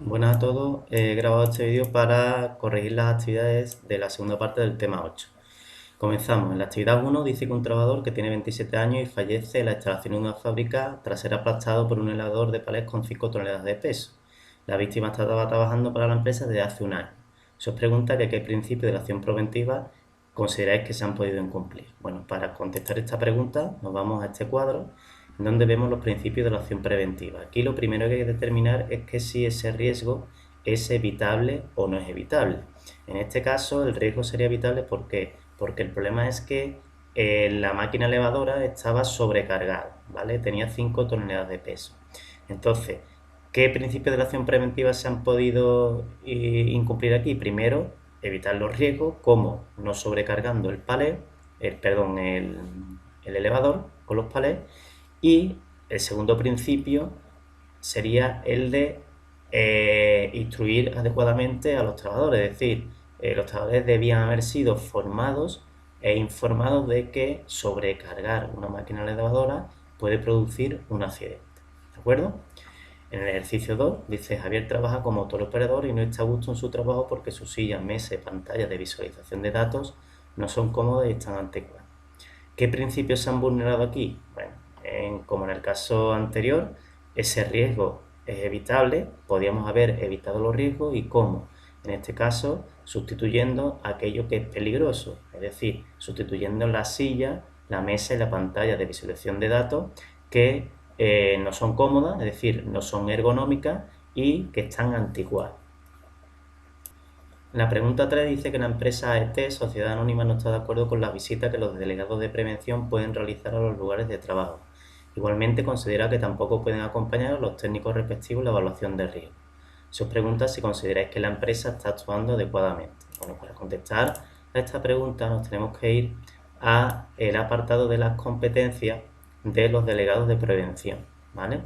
Buenas a todos, he grabado este vídeo para corregir las actividades de la segunda parte del tema 8. Comenzamos. En la actividad 1 dice que un trabajador que tiene 27 años y fallece en la instalación de una fábrica tras ser aplastado por un elevador de palés con 5 toneladas de peso. La víctima estaba trabajando para la empresa desde hace un año. Se os pregunta que qué principios de la acción preventiva consideráis que se han podido incumplir. Bueno, para contestar esta pregunta nos vamos a este cuadro en donde vemos los principios de la acción preventiva. Aquí lo primero que hay que determinar es que si ese riesgo es evitable o no es evitable. En este caso el riesgo sería evitable porque el problema es que la máquina elevadora estaba sobrecargada, ¿vale? Tenía 5 toneladas de peso. Entonces, ¿qué principios de la acción preventiva se han podido incumplir aquí? Primero, evitar los riesgos, como no sobrecargando el elevador con los palés. Y el segundo principio sería el de instruir adecuadamente a los trabajadores, es decir, los trabajadores debían haber sido formados e informados de que sobrecargar una máquina elevadora puede producir un accidente. ¿De acuerdo? En el ejercicio 2 dice: Javier trabaja como teleoperador y no está a gusto en su trabajo porque sus sillas, mesas y pantallas de visualización de datos no son cómodas y están anticuadas. ¿Qué principios se han vulnerado aquí? Bueno, como en el caso anterior, ese riesgo es evitable, podíamos haber evitado los riesgos. ¿Y cómo? En este caso, sustituyendo aquello que es peligroso, es decir, sustituyendo la silla, la mesa y la pantalla de visualización de datos que no son cómodas, es decir, no son ergonómicas y que están anticuadas. La pregunta 3 dice que la empresa AET, Sociedad Anónima, no está de acuerdo con la visita que los delegados de prevención pueden realizar a los lugares de trabajo. Igualmente considera que tampoco pueden acompañar a los técnicos respectivos en la evaluación de riesgo. Se os pregunta si consideráis que la empresa está actuando adecuadamente. Bueno, para contestar a esta pregunta nos tenemos que ir a el apartado de las competencias de los delegados de prevención, ¿vale?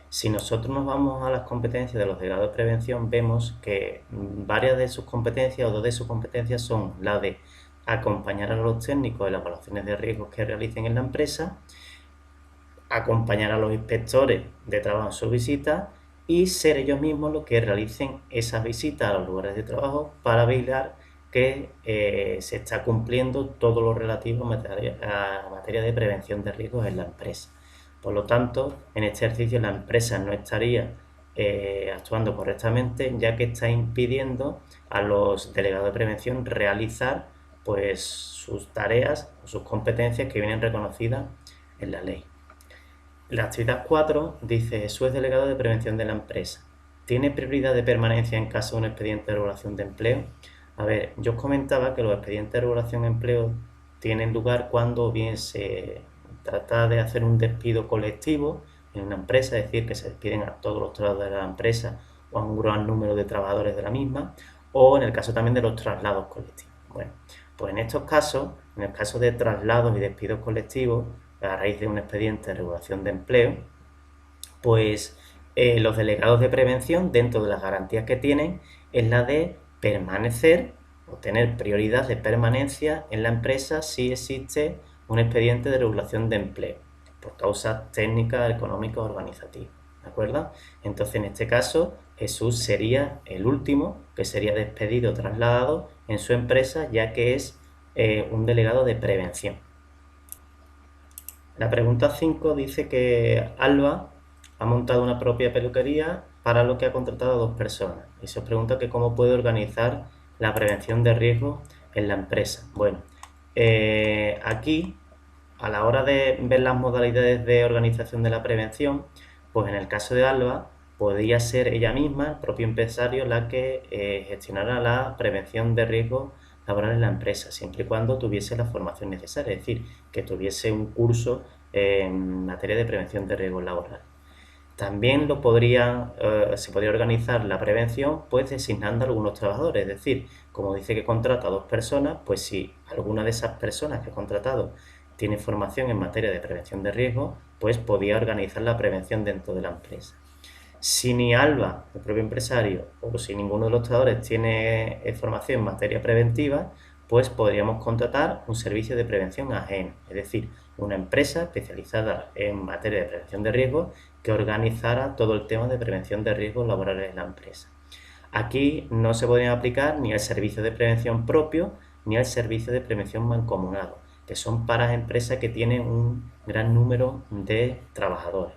Si nosotros nos vamos a las competencias de los delegados de prevención, vemos que varias de sus competencias o dos de sus competencias son la de acompañar a los técnicos en las evaluaciones de riesgos que realicen en la empresa, acompañar a los inspectores de trabajo en sus visitas y ser ellos mismos los que realicen esas visitas a los lugares de trabajo para vigilar que se está cumpliendo todo lo relativo a materia de prevención de riesgos en la empresa. Por lo tanto, en este ejercicio la empresa no estaría actuando correctamente, ya que está impidiendo a los delegados de prevención realizar pues sus tareas o sus competencias que vienen reconocidas en la ley. La actividad 4 dice: Jesús es delegado de prevención de la empresa. ¿Tiene prioridad de permanencia en caso de un expediente de regulación de empleo? A ver, yo os comentaba que los expedientes de regulación de empleo tienen lugar cuando bien se trata de hacer un despido colectivo en una empresa, es decir, que se despiden a todos los trabajadores de la empresa o a un gran número de trabajadores de la misma, o en el caso también de los traslados colectivos. Bueno, pues en estos casos, en el caso de traslados y despidos colectivos, a raíz de un expediente de regulación de empleo, pues los delegados de prevención, dentro de las garantías que tienen, es la de permanecer o tener prioridad de permanencia en la empresa si existe un expediente de regulación de empleo, por causas técnicas, económicas o organizativas. ¿De acuerdo? Entonces, en este caso, Jesús sería el último que sería despedido o trasladado en su empresa, ya que es un delegado de prevención. La pregunta 5 dice que Alba ha montado una propia peluquería para lo que ha contratado a 2 personas y se os pregunta que cómo puede organizar la prevención de riesgos en la empresa. Bueno, aquí a la hora de ver las modalidades de organización de la prevención, pues en el caso de Alba podría ser ella misma, el propio empresario, la que gestionara la prevención de riesgos laboral en la empresa, siempre y cuando tuviese la formación necesaria, es decir, que tuviese un curso en materia de prevención de riesgos laborales. También se podría organizar la prevención pues designando a algunos trabajadores, es decir, como dice que contrata a 2 personas, pues si alguna de esas personas que ha contratado tiene formación en materia de prevención de riesgos, pues podía organizar la prevención dentro de la empresa. Si ni Alba, el propio empresario, o si ninguno de los trabajadores tiene formación en materia preventiva, pues podríamos contratar un servicio de prevención ajeno, es decir, una empresa especializada en materia de prevención de riesgos que organizara todo el tema de prevención de riesgos laborales en la empresa. Aquí no se podrían aplicar ni el servicio de prevención propio ni el servicio de prevención mancomunado, que son para empresas que tienen un gran número de trabajadores.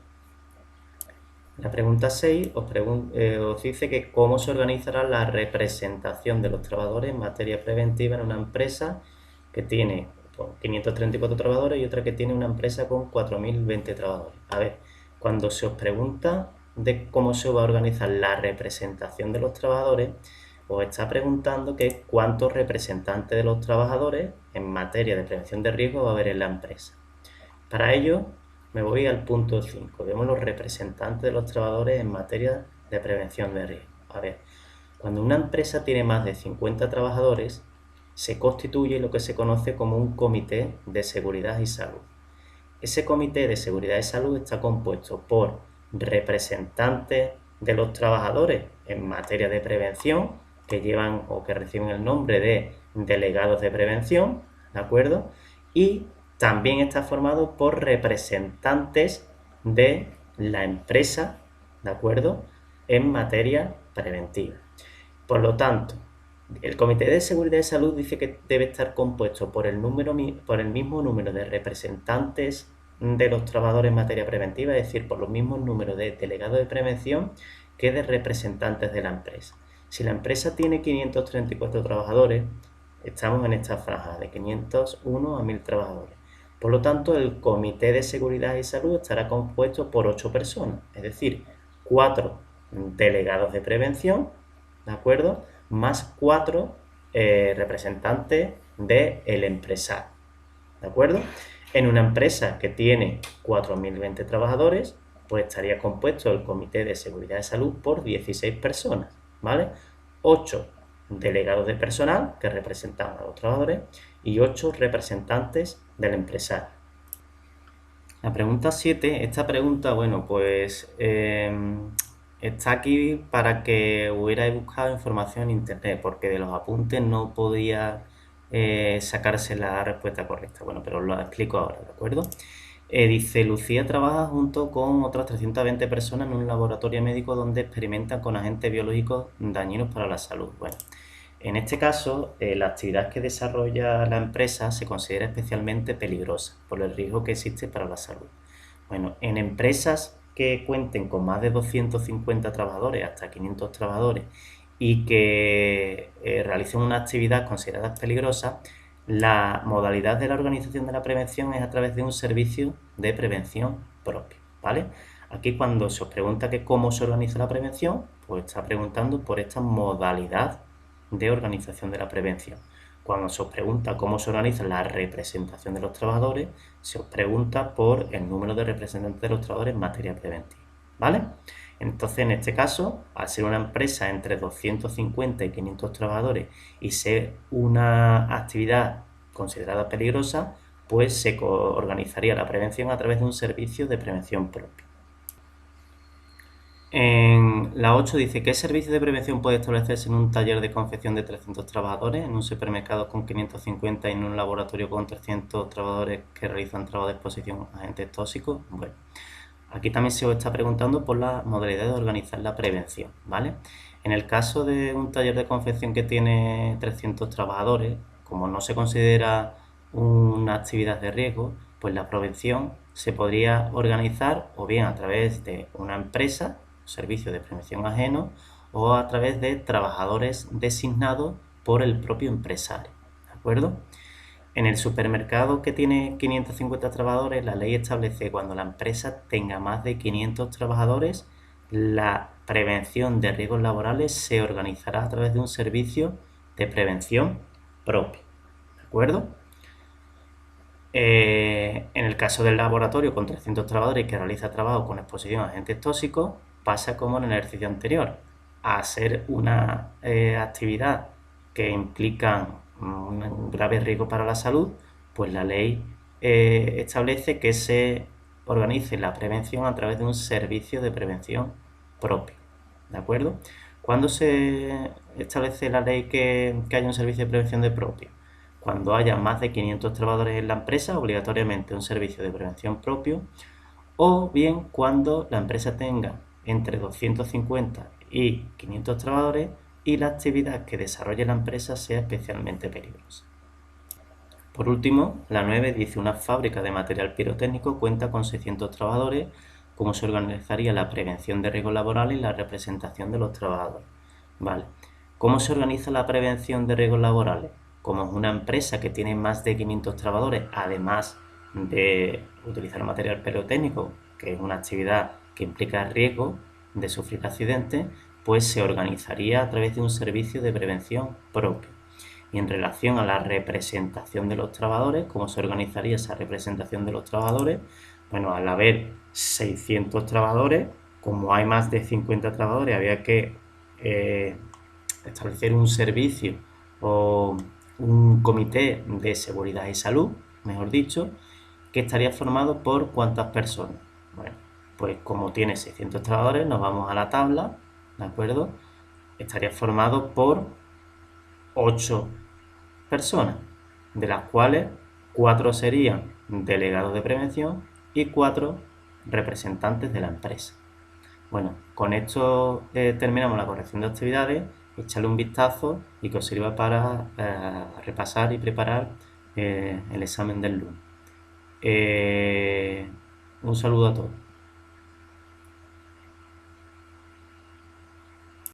La pregunta 6 os dice que cómo se organizará la representación de los trabajadores en materia preventiva en una empresa que tiene 534 trabajadores y otra que tiene una empresa con 4.020 trabajadores. A ver, cuando se os pregunta de cómo se va a organizar la representación de los trabajadores, os está preguntando que cuántos representantes de los trabajadores en materia de prevención de riesgo va a haber en la empresa. Para ello, me voy al punto 5. Vemos los representantes de los trabajadores en materia de prevención de riesgo. A ver, cuando una empresa tiene más de 50 trabajadores, se constituye lo que se conoce como un comité de seguridad y salud. Ese comité de seguridad y salud está compuesto por representantes de los trabajadores en materia de prevención, que llevan o que reciben el nombre de delegados de prevención, ¿de acuerdo? Y también está formado por representantes de la empresa, ¿de acuerdo?, en materia preventiva. Por lo tanto, el Comité de Seguridad y Salud dice que debe estar compuesto por el mismo número de representantes de los trabajadores en materia preventiva, es decir, por los mismos números de delegados de prevención que de representantes de la empresa. Si la empresa tiene 534 trabajadores, estamos en esta franja de 501 a 1.000 trabajadores. Por lo tanto, el Comité de Seguridad y Salud estará compuesto por 8 personas, es decir, 4 delegados de prevención, ¿de acuerdo?, más 4 representantes del empresario, ¿de acuerdo? En una empresa que tiene 4.020 trabajadores, pues estaría compuesto el Comité de Seguridad y Salud por 16 personas, ¿vale? 8 delegados de personal que representan a los trabajadores y 8 representantes del empresario. La pregunta 7, esta pregunta, bueno, pues está aquí para que hubierais buscado información en internet, porque de los apuntes no podía sacarse la respuesta correcta. Bueno, pero lo explico ahora, ¿de acuerdo? Dice, Lucía trabaja junto con otras 320 personas en un laboratorio médico donde experimentan con agentes biológicos dañinos para la salud. Bueno, en este caso, la actividad que desarrolla la empresa se considera especialmente peligrosa por el riesgo que existe para la salud. Bueno, en empresas que cuenten con más de 250 trabajadores, hasta 500 trabajadores, y que realicen una actividad considerada peligrosa, la modalidad de la organización de la prevención es a través de un servicio de prevención propio, ¿vale? Aquí cuando se os pregunta que cómo se organiza la prevención, pues está preguntando por esta modalidad de organización de la prevención. Cuando se os pregunta cómo se organiza la representación de los trabajadores, se os pregunta por el número de representantes de los trabajadores en materia preventiva, ¿vale? Entonces, en este caso, al ser una empresa entre 250 y 500 trabajadores y ser una actividad considerada peligrosa, pues se organizaría la prevención a través de un servicio de prevención propio. En la 8 dice, ¿qué servicio de prevención puede establecerse en un taller de confección de 300 trabajadores, en un supermercado con 550 y en un laboratorio con 300 trabajadores que realizan trabajo de exposición a agentes tóxicos? Bueno, aquí también se os está preguntando por la modalidad de organizar la prevención, ¿vale? En el caso de un taller de confección que tiene 300 trabajadores, como no se considera una actividad de riesgo, pues la prevención se podría organizar o bien a través de una empresa, servicio de prevención ajeno, o a través de trabajadores designados por el propio empresario, ¿de acuerdo? En el supermercado que tiene 550 trabajadores, la ley establece que cuando la empresa tenga más de 500 trabajadores, la prevención de riesgos laborales se organizará a través de un servicio de prevención propio, ¿de acuerdo? En el caso del laboratorio con 300 trabajadores que realiza trabajo con exposición a agentes tóxicos, pasa como en el ejercicio anterior, a ser una actividad que implica un grave riesgo para la salud, pues la ley establece que se organice la prevención a través de un servicio de prevención propio, ¿de acuerdo? ¿Cuándo se establece la ley que haya un servicio de prevención de propio? Cuando haya más de 500 trabajadores en la empresa, obligatoriamente un servicio de prevención propio, o bien cuando la empresa tenga entre 250 y 500 trabajadores, y la actividad que desarrolle la empresa sea especialmente peligrosa. Por último, la 9 dice: una fábrica de material pirotécnico cuenta con 600 trabajadores. ¿Cómo se organizaría la prevención de riesgos laborales y la representación de los trabajadores? Vale. ¿Cómo se organiza la prevención de riesgos laborales? Como es una empresa que tiene más de 500 trabajadores, además de utilizar material pirotécnico, que es una actividad que implica riesgo de sufrir accidentes, pues se organizaría a través de un servicio de prevención propio. Y en relación a la representación de los trabajadores, ¿cómo se organizaría esa representación de los trabajadores? Bueno, al haber 600 trabajadores, como hay más de 50 trabajadores, había que establecer un servicio o un comité de seguridad y salud, mejor dicho, que estaría formado por ¿cuántas personas? Bueno, pues como tiene 600 trabajadores, nos vamos a la tabla, ¿de acuerdo? Estaría formado por 8 personas, de las cuales 4 serían delegados de prevención y 4 representantes de la empresa. Bueno, con esto terminamos la corrección de actividades. Echarle un vistazo y que os sirva para repasar y preparar el examen del lunes. Un saludo a todos.